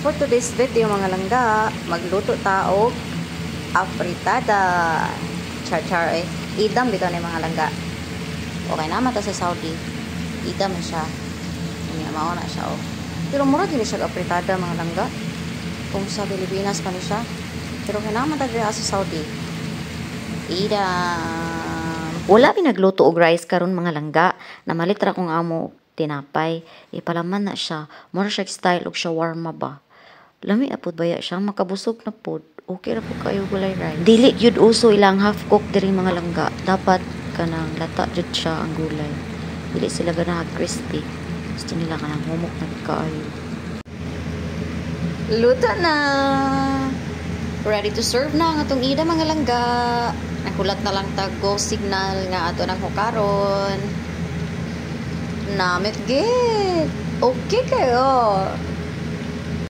for today's video mga langga, magluto taog afritada. Char-char eh. Idam bitaw ni mga langga. Okay naman ta sa Saudi. Idam na siya. Hindi mao na siya oh. Pero mura din siya afritada mga langga. Kung sa Pilipinas pa ni siya. Pero kinaman ta sa Saudi. Idam. Wala pinagluto og rice karon mga langga. Namalit ra kong amo tinapay. Ipalaman na siya. Mura siya style og shawarma ba. Lami apod baya siya makabusog na pod. Okay ra po kayo gulay rice. Dili yun uso ilang half cook diri mga langga. Dapat kanang lata jud siya ang gulay. Dili sila ganahan crispy. Gusto nila kanang humok na kaayo. Luto na. Ready to serve na ang atong ida mga langga. Nakulat na lang tag go signal nga ato nang hukaron. Namit gid. Okay kayo.